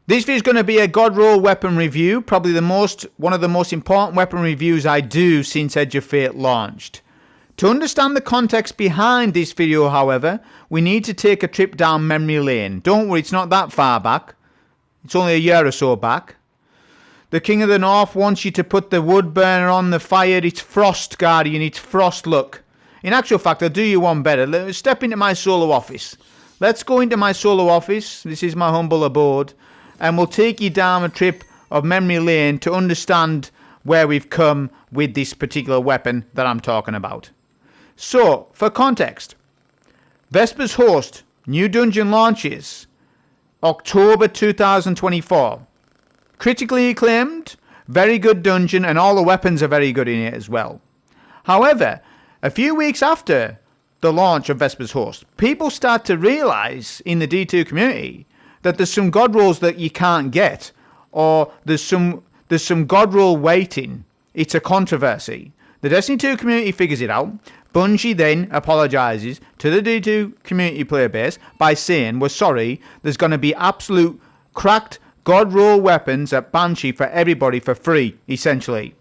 This video is going to be a God Roll weapon review, probably one of the most important weapon reviews I do since Edge of Fate launched. To understand the context behind this video, however, we need to take a trip down memory lane. Don't worry, it's not that far back. It's only a year or so back. The King of the North wants you to put the wood burner on the fire. It's Frost, Guardian. It's Frost look. In actual fact, I'll do you one better. Let's step into my solo office. Let's go into my solo office. This is my humble abode. And we'll take you down a trip of memory lane to understand where we've come with this particular weapon that I'm talking about. So, for context, Vesper's Host, new dungeon launches, October 2024. Critically acclaimed, very good dungeon, and all the weapons are very good in it as well. However, a few weeks after the launch of Vesper's Host, people start to realise in the D2 community that there's some God rolls that you can't get, or there's some God roll waiting. It's a controversy. The Destiny 2 community figures it out. Bungie then apologises to the D2 community player base by saying, we're sorry, there's going to be absolute cracked God roll weapons at Banshee for everybody for free, essentially.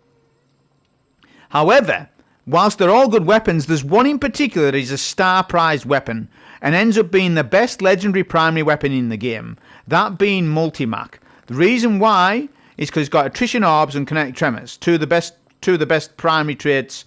However, whilst they're all good weapons, there's one in particular that is a star prized weapon and ends up being the best legendary primary weapon in the game, that being MultiMach. The reason why is because it's got Attrition Orbs and Kinetic Tremors, two of the best primary traits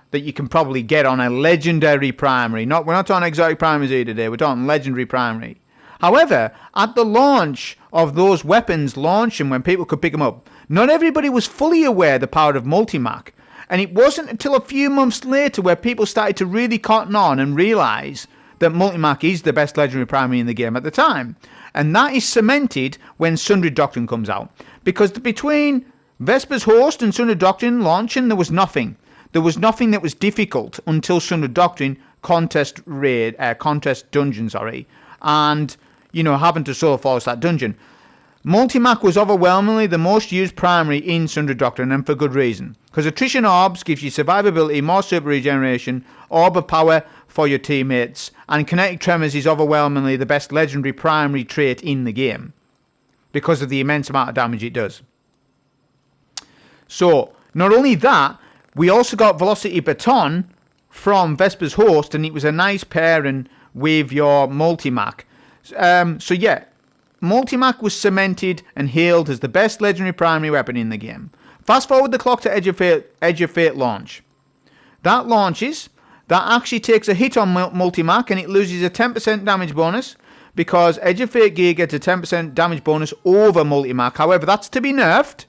that you can probably get on a legendary primary. We're not talking exotic primaries here today, we're talking legendary primary. However, at the launch of those weapons launching when people could pick them up, not everybody was fully aware of the power of MultiMach. And it wasn't until a few months later where people started to really cotton on and realise that MultiMach is the best legendary primary in the game at the time. And that is cemented when Sundry Doctrine comes out. Because between Vesper's Host and Sundry Doctrine launching, there was nothing. There was nothing that was difficult until Sundry Doctrine contest dungeon, and, having to solo force that dungeon. MultiMach was overwhelmingly the most used primary in Sundry Doctrine, and for good reason. Because Attrition Orbs gives you survivability, more super regeneration, orb of power for your teammates, and Kinetic Tremors is overwhelmingly the best legendary primary trait in the game, because of the immense amount of damage it does. So, not only that, we also got Velocity Baton from Vesper's Host, and it was a nice pairing with your MultiMach. So yeah, MultiMach was cemented and hailed as the best legendary primary weapon in the game. Fast forward the clock to Edge of Fate launch. That launches, that actually takes a hit on MultiMach and it loses a 10% damage bonus because Edge of Fate gear gets a 10% damage bonus over MultiMach. However, that's to be nerfed.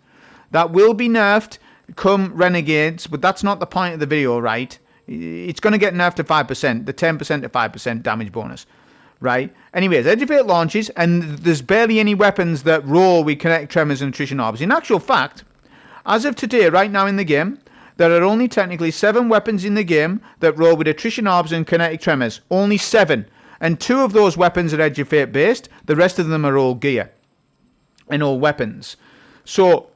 That will be nerfed come Renegades, but that's not the point of the video, right? It's going to get nerfed to 5%, the 10% to 5% damage bonus, right? Anyways, Edge of Fate launches, and there's barely any weapons that roll with Kinetic Tremors and Attrition Orbs. In actual fact, as of today, right now in the game, there are only technically 7 weapons in the game that roll with Attrition Orbs and Kinetic Tremors. Only 7. And 2 of those weapons are Edge of Fate based. The rest of them are all gear and all weapons. So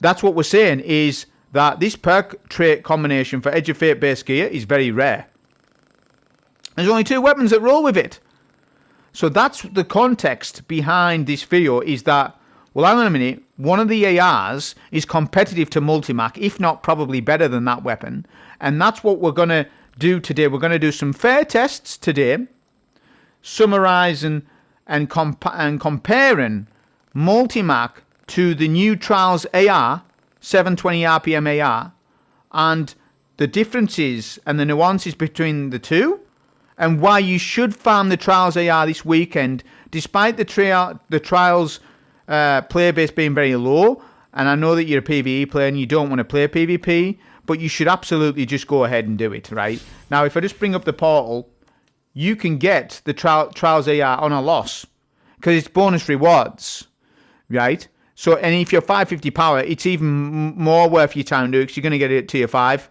that's what we're saying, is that this perk trait combination for Edge of Fate based gear is very rare. There's only 2 weapons that roll with it. So that's the context behind this video, is that, well, hang on a minute, one of the ARs is competitive to MultiMach, if not probably better than that weapon. And that's what we're going to do today. We're going to do some fair tests today, summarising and comparing MultiMach to the new Trials AR, 720 RPM AR, and the differences and the nuances between the two, and why you should farm the Trials AR this weekend, despite the Trials player base being very low. And I know that you're a PvE player and you don't want to play PvP, but you should absolutely just go ahead and do it, right? Now, if I just bring up the portal, you can get the Trials AR on a loss, because it's bonus rewards, right? So, and if you're 550 power, it's even more worth your time to do, because you're going to get it at tier 5.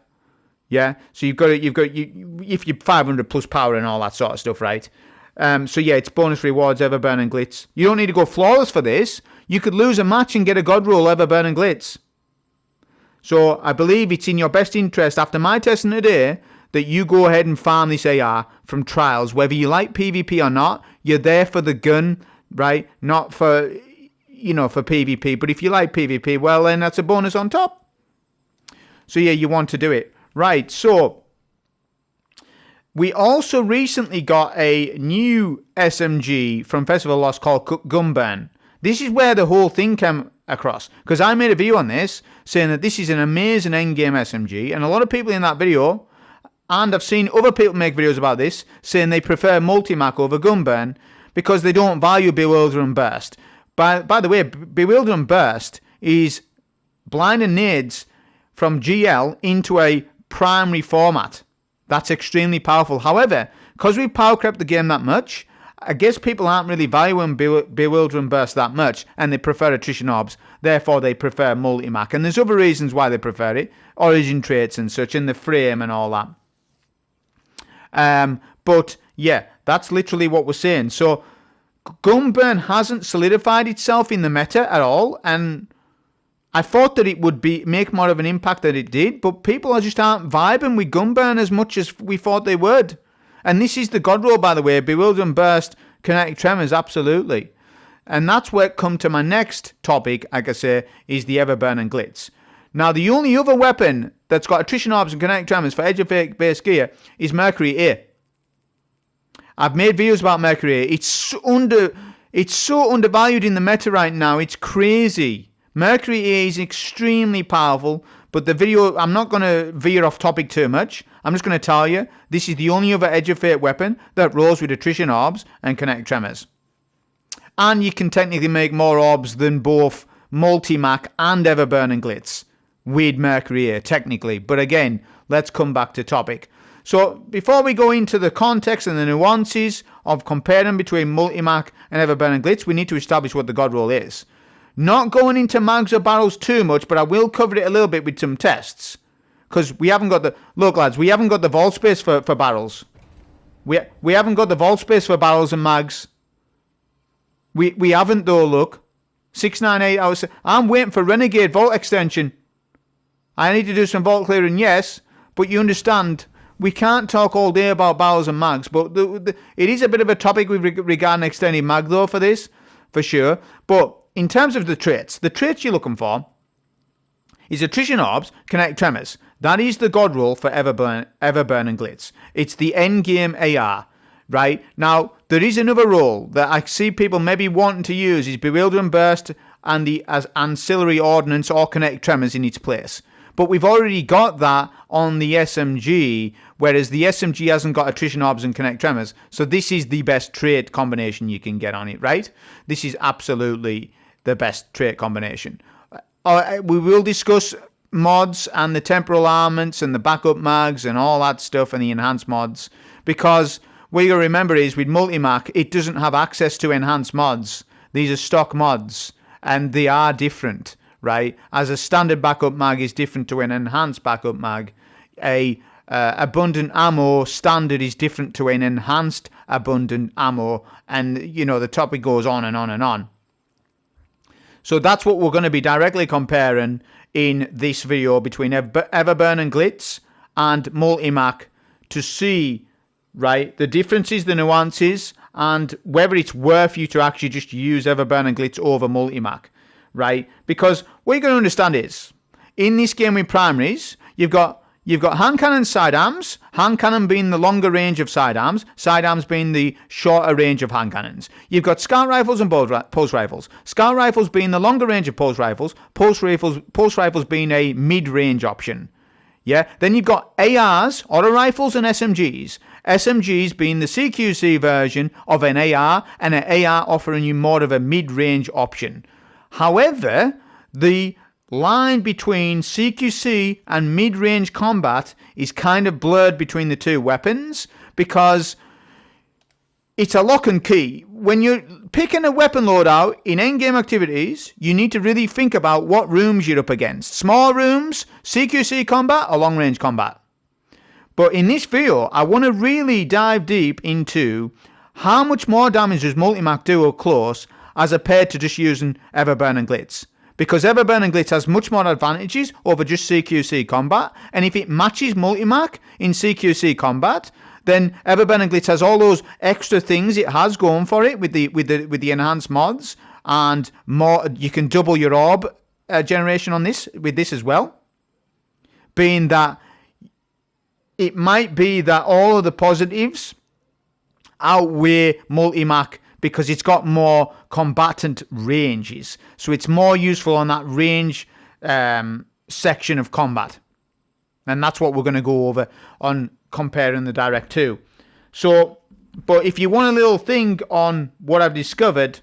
Yeah, so if you're 500 plus power and all that sort of stuff, right? So yeah, it's bonus rewards, Everburn and Glitz. You don't need to go flawless for this. You could lose a match and get a God roll, Everburn and Glitz. So I believe it's in your best interest, after my testing today, that you go ahead and farm this AR from Trials. Whether you like PvP or not, you're there for the gun, right? Not for... for PvP. But if you like PvP, well, then that's a bonus on top. So yeah, you want to do it. Right, so we also recently got a new SMG from Festival of Lost called Gunburn. This is where the whole thing came across, because I made a video on this saying that this is an amazing endgame SMG, and a lot of people in that video, and I've seen other people make videos about this, saying they prefer MultiMach over Gunburn because they don't value Bewilder and Burst. By the way, Bewilder and Burst is blinding nades from GL into a primary format. That's extremely powerful. However, because we power crept the game that much, I guess people aren't really valuing Bewilder and Burst that much, and they prefer Attrition Orbs. Therefore, they prefer MultiMach. And there's other reasons why they prefer it. Origin traits and such, and the frame and all that. But, yeah, that's literally what we're saying. So, Gunburn hasn't solidified itself in the meta at all, and I thought that it would make more of an impact than it did, but people just aren't vibing with Gunburn as much as we thought they would. And this is the god roll, by the way. Bewilder and Burst, Kinetic Tremors, absolutely. And that's where it come to my next topic, like I say, is the Everburning Glitz. Now, the only other weapon that's got Attrition Orbs and Kinetic Tremors for Edge of Fate base gear is Mercury A. I've made videos about Mercury A. It's so undervalued in the meta right now. It's crazy. Mercury A is extremely powerful, but the video, I'm not going to veer off topic too much. I'm just going to tell you, this is the only other Edge of Fate weapon that rolls with Attrition Orbs and Kinetic Tremors. And you can technically make more orbs than both MultiMach and Everburning Glitz with Mercury A, technically. But again, let's come back to topic. So before we go into the context and the nuances of comparing between MultiMach and Everburning Glitz, we need to establish what the god roll is. Not going into mags or barrels too much, but I will cover it a little bit with some tests. Because we haven't got the... Look, lads, we haven't got the vault space for barrels. We haven't got the vault space for barrels and mags. We haven't, though, look. 698 hours... I'm waiting for Renegade vault extension. I need to do some vault clearing, yes. But you understand, we can't talk all day about barrels and mags. But it is a bit of a topic with regarding extended mag, though, for this. For sure. But... in terms of the traits you're looking for is Attrition Orbs, Kinetic Tremors. That is the god roll for Everburning Glitz. It's the endgame AR, right? Now, there is another role that I see people maybe wanting to use is Bewilder and Burst and as ancillary ordnance or Kinetic Tremors in its place. But we've already got that on the SMG, whereas the SMG hasn't got Attrition Orbs and Kinetic Tremors. So this is the best trait combination you can get on it, right? This is absolutely the best trait combination. We will discuss mods and the temporal armaments and the backup mags and all that stuff and the enhanced mods, because what you got to remember is with MultiMach, it doesn't have access to enhanced mods. These are stock mods and they are different, right? As a standard backup mag is different to an enhanced backup mag, a abundant ammo standard is different to an enhanced abundant ammo, and the topic goes on and on and on. So that's what we're going to be directly comparing in this video between Everburning Glitz and MultiMach to see, right, the differences, the nuances, and whether it's worth you to actually just use Everburning Glitz over MultiMach, right? Because what you're going to understand is, in this game with primaries, you've got hand cannon, sidearms, hand cannon being the longer range of sidearms being the shorter range of hand cannons. You've got scout rifles and pulse rifles. Scout rifles being the longer range of pulse rifles being a mid-range option. Yeah, then you've got ARs, auto rifles and SMGs. SMGs being the CQC version of an AR, and an AR offering you more of a mid-range option. However, the line between CQC and mid-range combat is kind of blurred between the two weapons, because it's a lock and key. When you're picking a weapon loadout in endgame activities, you need to really think about what rooms you're up against. Small rooms, CQC combat, or long-range combat. But in this video, I want to really dive deep into how much more damage does MultiMach do up close as compared to just using Everburning Glitz. Because Everburning Glitz has much more advantages over just CQC combat, and if it matches MultiMach in CQC combat, then Everburning Glitz has all those extra things it has going for it with the enhanced mods and more. You can double your orb generation on this with this as well, being that it might be that all of the positives outweigh MultiMach because it's got more combatant ranges, so it's more useful on that range section of combat, and that's what we're going to go over on comparing the Direct 2. So, but if you want a little thing on what I've discovered,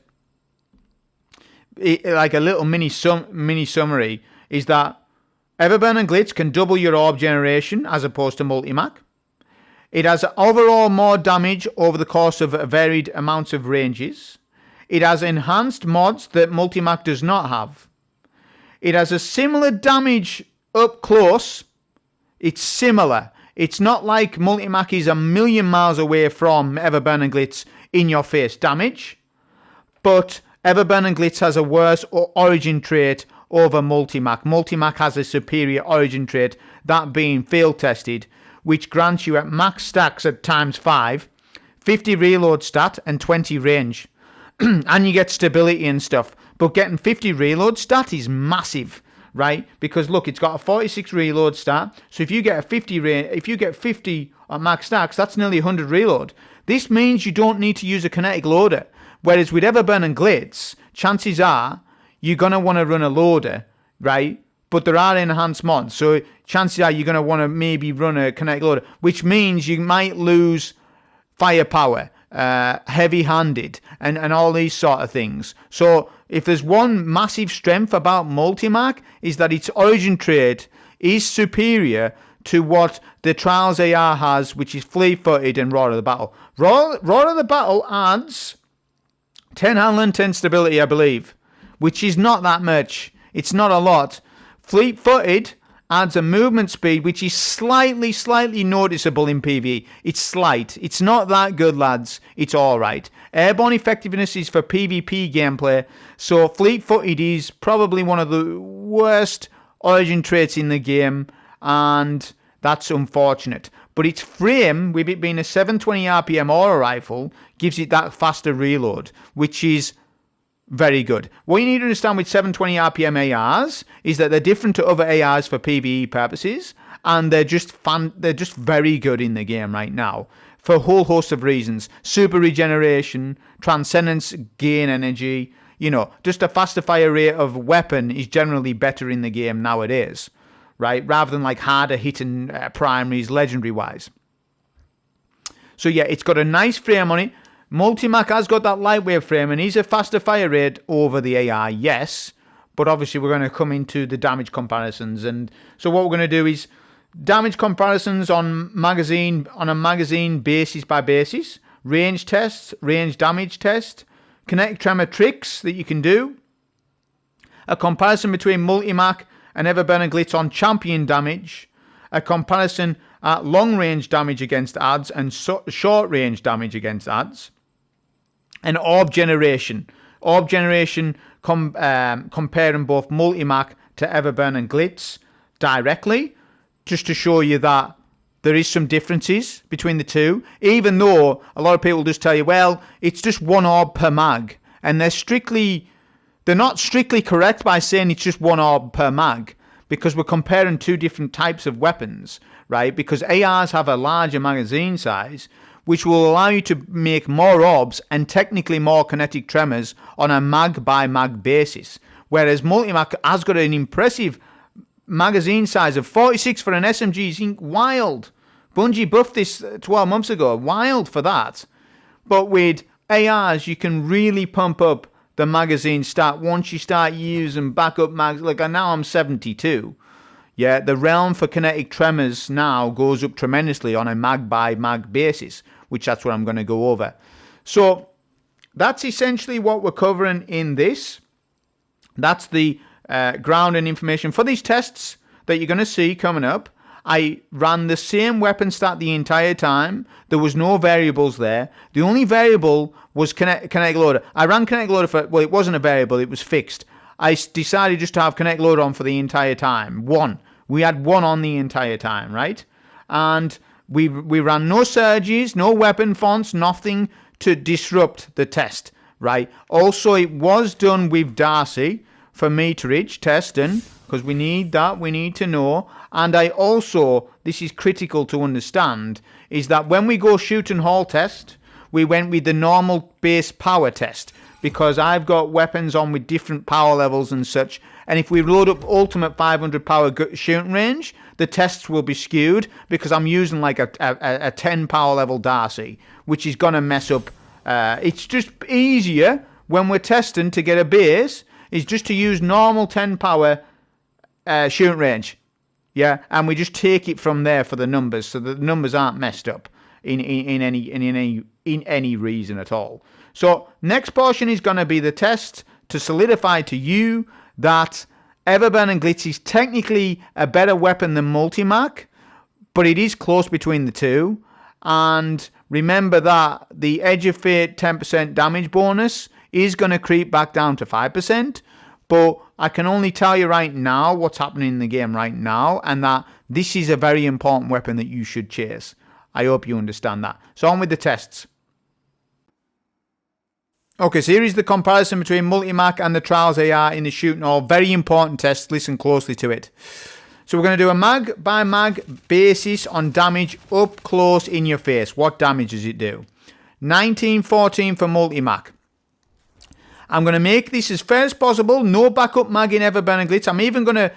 like a little mini summary, is that Everburning Glitz can double your orb generation as opposed to MultiMach. It has overall more damage over the course of varied amounts of ranges. It has enhanced mods that MultiMach does not have. It has a similar damage up close. It's similar. It's not like MultiMach is a million miles away from Everburning Glitz in your face damage, but Everburning Glitz has a worse origin trait over MultiMach. MultiMach has a superior origin trait, that being field tested, which grants you at max stacks at ×5, 50 reload stat and 20 range. And you get stability and stuff. But getting 50 reload stat is massive, right? Because look, it's got a 46 reload stat. So if you get a 50 on max stacks, that's nearly 100 reload. This means you don't need to use a kinetic loader. Whereas with Everburning Glitz, chances are you're going to want to run a loader, right? But there are enhanced mods, so chances are you're going to want to maybe run a kinetic loader, which means you might lose firepower, heavy-handed, and all these sort of things. So if there's one massive strength about MultiMach, is that its origin trait is superior to what the Trials AR has, which is fleet-footed and Roar of the Battle. Roar of the Battle adds 10 handling, 10 stability, I believe, which is not that much. It's not a lot. Fleet-footed adds a movement speed which is slightly noticeable in PvE. It's slight. It's not that good, lads. It's alright. Airborne effectiveness is for PvP gameplay, so fleet-footed is probably one of the worst origin traits in the game, and that's unfortunate. But its frame, with it being a 720 RPM aura rifle, gives it that faster reload, which is very good. What you need to understand with 720 RPM ARs is that they're different to other ARs for PvE purposes, and they're just very good in the game right now for a whole host of reasons. Super regeneration, transcendence, gain energy, just a faster fire rate of weapon is generally better in the game nowadays, right? Rather than like harder hitting primaries legendary wise. So yeah, it's got a nice frame on it. MultiMach has got that lightweight frame and is a faster fire rate over the AR, yes. But obviously we're going to come into the damage comparisons. And so what we're going to do is damage comparisons on a magazine basis by basis. Range tests, range damage test. Kinetic tremor tricks that you can do. A comparison between MultiMach and Everburning Glitz on champion damage. A comparison at long range damage against adds and short range damage against adds. And orb generation. Orb generation comparing both MultiMach to Everburning Glitz directly, just to show you that there is some differences between the two, even though a lot of people just tell you, well, it's just one orb per mag, and they're not strictly correct by saying it's just one orb per mag, because we're comparing two different types of weapons, right? Because ARs have a larger magazine size, which will allow you to make more orbs and technically more kinetic tremors on a mag by mag basis. Whereas MultiMach has got an impressive magazine size of 46 for an SMG. Wild. Bungie buffed this 12 months ago. Wild for that. But with ARs, you can really pump up the magazine stat once you start using backup mags. Like now I'm 72. Yeah, the realm for kinetic tremors now goes up tremendously on a mag by mag basis, which that's what I'm going to go over. So that's essentially what we're covering in this. That's the ground and information for these tests that you're going to see coming up. I ran the same weapon stat the entire time. There was no variables there. The only variable was kinetic loader. I ran kinetic loader well, it wasn't a variable, it was fixed. I decided just to have kinetic loader on for the entire time. We had one on the entire time, right? And we ran no surges, no weapon fonts, nothing to disrupt the test. right? Also, it was done with Darcy for meterage testing, because we need that, we need to know. And I also, this is critical to understand, is that when we go shoot and haul test, we went with the normal base power test, because I've got weapons on with different power levels and such, and if we load up ultimate 500 power shooting range, the tests will be skewed, because I'm using like a 10 power level Darcy, which is going to mess up. It's just easier when we're testing to get a base, is just to use normal 10 power shooting range, yeah, and we just take it from there for the numbers, so that the numbers aren't messed up in any reason at all. So next portion is going to be the test to solidify to you that Everburn and Glitz is technically a better weapon than MultiMach, but it is close between the two. And remember that the Edge of Fate 10% damage bonus is going to creep back down to 5%. But I can only tell you right now what's happening in the game right now, and that this is a very important weapon that you should chase. I hope you understand that. So on with the tests. Okay, so here is the comparison between MultiMach and the Trials AR in the shooting orb. Very important test. Listen closely to it. So we're going to do a mag by mag basis on damage up close in your face. What damage does it do? 1914 for MultiMach. I'm going to make this as fair as possible. No backup mag in Everburn and Glitz. I'm even going to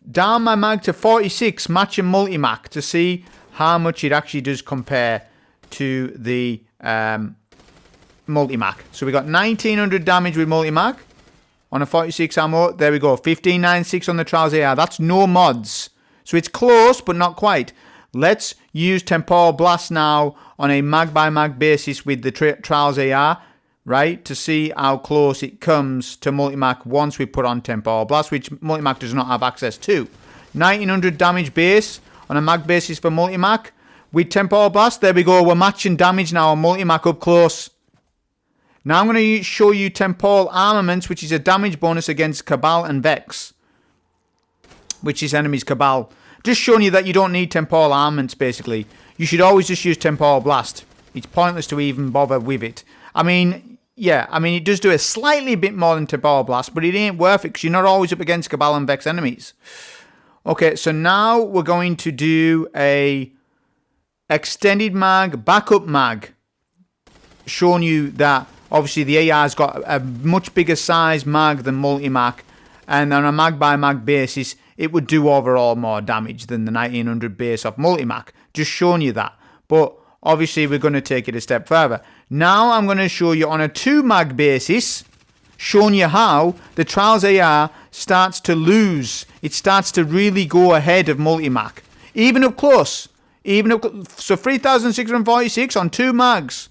down my mag to 46, matching MultiMach, to see how much it actually does compare to the MultiMach. So we got 1900 damage with MultiMach on a 46 ammo. There we go. 1596 on the Trials AR. That's no mods. So it's close, but not quite. Let's use Temporal Blast now on a mag by mag basis with the Trials AR, right, to see how close it comes to MultiMach once we put on Temporal Blast, which MultiMach does not have access to. 1900 damage base on a mag basis for MultiMach with Temporal Blast. There we go. We're matching damage now on MultiMach up close. Now I'm going to show you Temporal Armaments, which is a damage bonus against Cabal and Vex, which is enemies Cabal. Just showing you that you don't need Temporal Armaments, basically. You should always just use Temporal Blast. It's pointless to even bother with it. I mean, yeah, it does do a slightly bit more than Temporal Blast, but it ain't worth it, because you're not always up against Cabal and Vex enemies. Okay, so now we're going to do a extended mag, backup mag, showing you that obviously the AR's got a much bigger size mag than MultiMach, and on a mag by mag basis, it would do overall more damage than the 1900 base of MultiMach. Just showing you that. But obviously we're going to take it a step further. Now I'm going to show you on a 2 mag basis, showing you how the Trials AR starts to lose. It starts to really go ahead of MultiMach. Even up close. So 3646 on 2 mags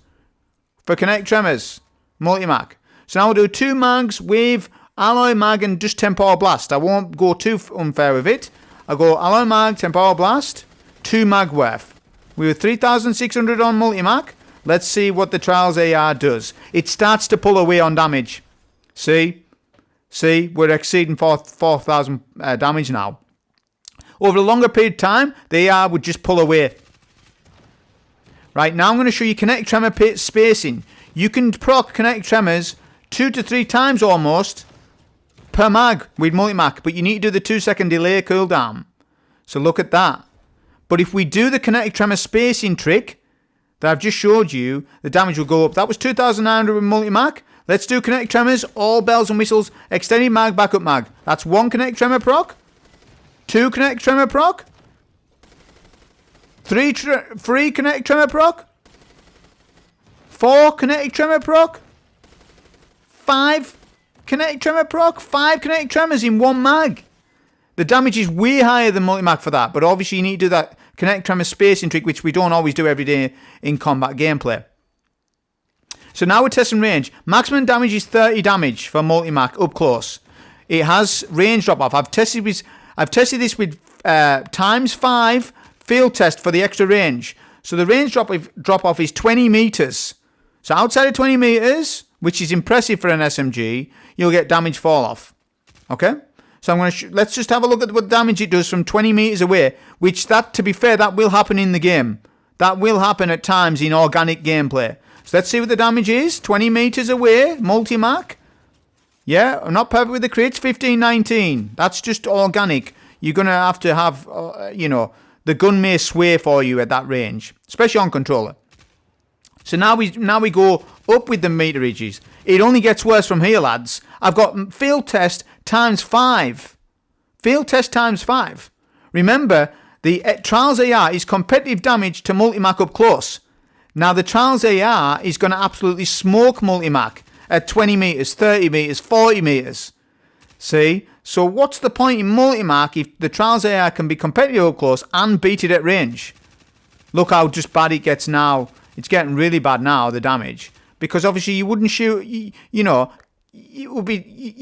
for Kinetic Tremors, MultiMach. So now we'll do 2 mags with Alloy Mag and just Temporal Blast. I won't go too unfair with it. I'll go Alloy Mag, Temporal Blast, 2 mag worth. We were 3600 on MultiMach. Let's see what the Trials AR does. It starts to pull away on damage. See, we're exceeding 4,000 damage now. Over a longer period of time, the AR would just pull away. Right, now I'm going to show you Kinetic Tremor spacing. You can proc Kinetic Tremors 2 to 3 times almost per mag with MultiMach, but you need to do the 2-second delay cooldown. So look at that. But if we do the Kinetic Tremor spacing trick that I've just showed you, the damage will go up. That was 2,900 with MultiMach. Let's do Kinetic Tremors, all bells and whistles, extended mag, backup mag. That's 1 Kinetic Tremor proc, 2 Kinetic Tremor proc, 3 Kinetic Tremor proc, 4 Kinetic Tremor proc, 5 Kinetic Tremor proc, 5 Kinetic Tremors in 1 mag. The damage is way higher than MultiMach for that, but obviously you need to do that Kinetic Tremor spacing trick, which we don't always do every day in combat gameplay. So now we're testing range. Maximum damage is 30 damage for MultiMach up close. It has range drop off. I've tested this with times 5 field test for the extra range. So the range drop off is 20 meters. So outside of 20 meters, which is impressive for an SMG, you'll get damage fall off. Okay? So I'm going to let's just have a look at what damage it does from 20 meters away, which, that, to be fair, that will happen in the game. That will happen at times in organic gameplay. So let's see what the damage is. 20 meters away, MultiMach. Yeah, I'm not perfect with the crits. 15-19. That's just organic. You're going to have, you know, the gun may sway for you at that range, especially on controller. So now we go up with the meterages. It only gets worse from here, lads. I've got field test times 5. Field test times 5. Remember, the Trials AR is competitive damage to MultiMach up close. Now the Trials AR is going to absolutely smoke MultiMach at 20 meters, 30 meters, 40 meters. See? So what's the point in MultiMach if the Trials AR can be competitive up close and beat it at range? Look how just bad it gets now. It's getting really bad now, the damage. Because obviously you wouldn't shoot, you know, you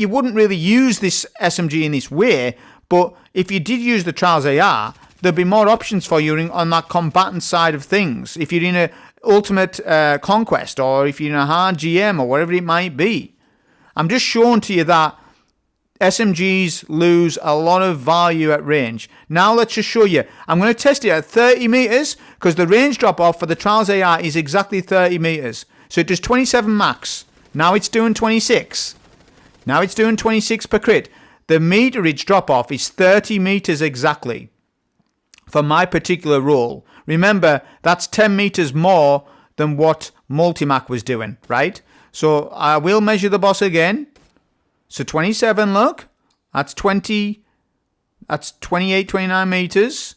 wouldn't really use this SMG in this way. But if you did use the Trials AR, there'd be more options for you on that combatant side of things. If you're in a Ultimate Conquest, or if you're in a hard GM, or whatever it might be. I'm just showing to you that SMGs lose a lot of value at range. Now let's just show you. I'm going to test it at 30 meters because the range drop off for the Trials AR is exactly 30 meters. So it does 27 max. Now it's doing 26. Now it's doing 26 per crit. The meterage drop off is 30 meters exactly for my particular role. Remember, that's 10 meters more than what MultiMach was doing, right? So I will measure the boss again. So 27, look, that's 20, that's 28, 29 meters.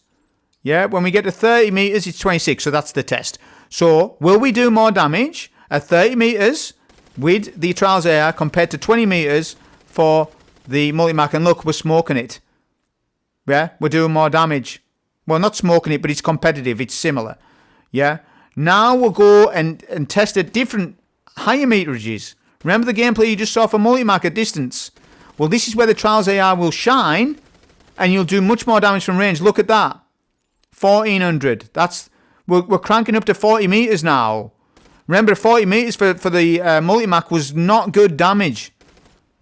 Yeah, when we get to 30 meters, it's 26, so that's the test. So will we do more damage at 30 meters with the Trials AR compared to 20 meters for the MultiMach? And look, we're smoking it. Yeah, we're doing more damage. Well, not smoking it, but it's competitive, it's similar. Yeah, now we'll go and test at different higher meterages. Remember the gameplay you just saw for MultiMach at distance? Well, this is where the Trials AR will shine, and you'll do much more damage from range. Look at that. 1400. That's we're cranking up to 40 meters now. Remember, 40 meters for the MultiMach was not good damage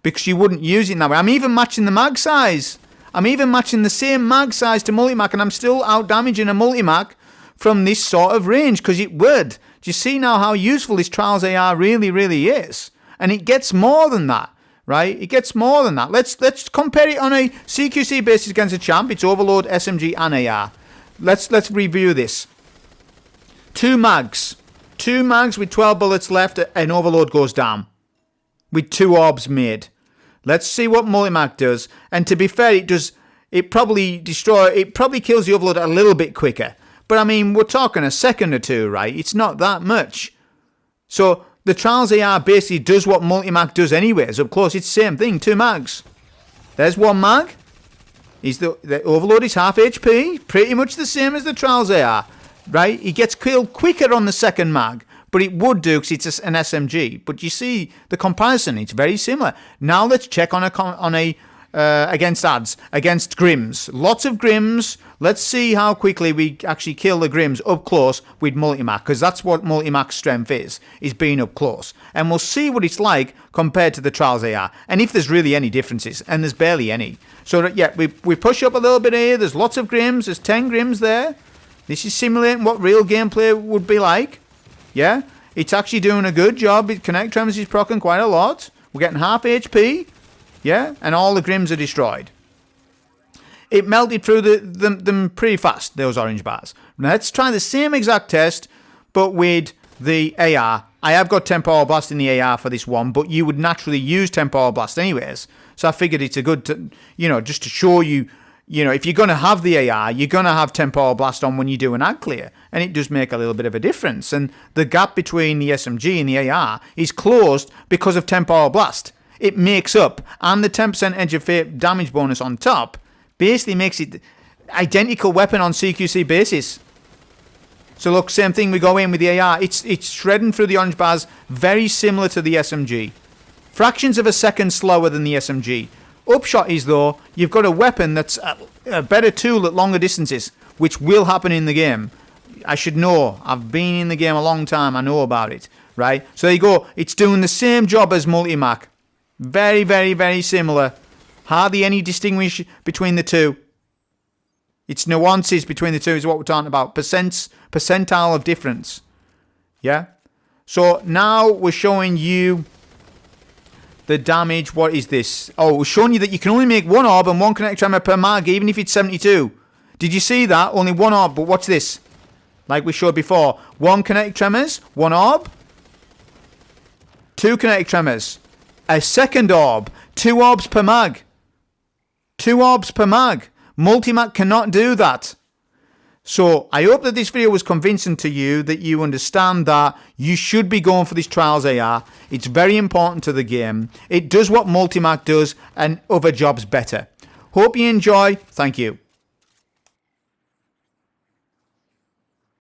because you wouldn't use it in that way. I'm even matching the mag size. I'm even matching the same mag size to MultiMach, and I'm still out damaging a MultiMach from this sort of range because it would. Do you see now how useful this Trials AR really, really is? And it gets more than that, right? It gets more than that. Let's compare it on a CQC basis against a champ. It's Overload, SMG, and AR. Let's review this. 2 mags. 2 mags with 12 bullets left, and Overload goes down. With 2 orbs made. Let's see what MultiMach does. And to be fair, it probably kills the Overload a little bit quicker. But I mean, we're talking a second or two, right? It's not that much. So the Trials AR basically does what MultiMach does anyways. Up close, it's the same thing. 2 mags. There's 1 mag. The Overload is half HP. Pretty much the same as the Trials AR. Right? He gets killed quicker on the second mag. But it would do because it's an SMG. But you see the comparison. It's very similar. Now let's check on a against ads. Against Grims. Lots of Grims. Let's see how quickly we actually kill the Grims up close with MultiMach. Because that's what MultiMach's strength is being up close. And we'll see what it's like compared to the Trials AR. And if there's really any differences. And there's barely any. So yeah, we push up a little bit here. There's lots of Grims. There's 10 Grims there. This is simulating what real gameplay would be like. Yeah, it's actually doing a good job. Kinetic Tremors is proccing quite a lot. We're getting half HP. Yeah, and all the Grims are destroyed. It melted through them pretty fast, those orange bars. Now let's try the same exact test, but with the AR. I have got Temporal Blast in the AR for this one, but you would naturally use Temporal Blast anyways. So I figured it's a good, just to show you, if you're going to have the AR, you're going to have Temporal Blast on when you do an ad clear. And it does make a little bit of a difference. And the gap between the SMG and the AR is closed because of Temporal Blast. It makes up. And the 10% Edge of Fate damage bonus on top basically makes it identical weapon on CQC basis. So look, same thing, we go in with the AR. It's shredding through the orange bars, very similar to the SMG. Fractions of a second slower than the SMG. Upshot is, though, you've got a weapon that's a better tool at longer distances, which will happen in the game. I should know. I've been in the game a long time. I know about it, right? So there you go. It's doing the same job as MultiMach. Very, very, very similar. Hardly any distinguish between the two. It's nuances between the two is what we're talking about. Percentile of difference. Yeah? So now we're showing you the damage. What is this? Oh, we're showing you that you can only make 1 orb and 1 kinetic tremor per mag, even if it's 72. Did you see that? Only 1 orb, but watch this. Like we showed before. 1 kinetic tremors, 1 orb. 2 kinetic tremors. A second orb. 2 orbs per mag. 2 orbs per mag. MultiMach cannot do that. So I hope that this video was convincing to you, that you understand that you should be going for this Trials AR. It's very important to the game. It does what MultiMach does and other jobs better. Hope you enjoy. Thank you.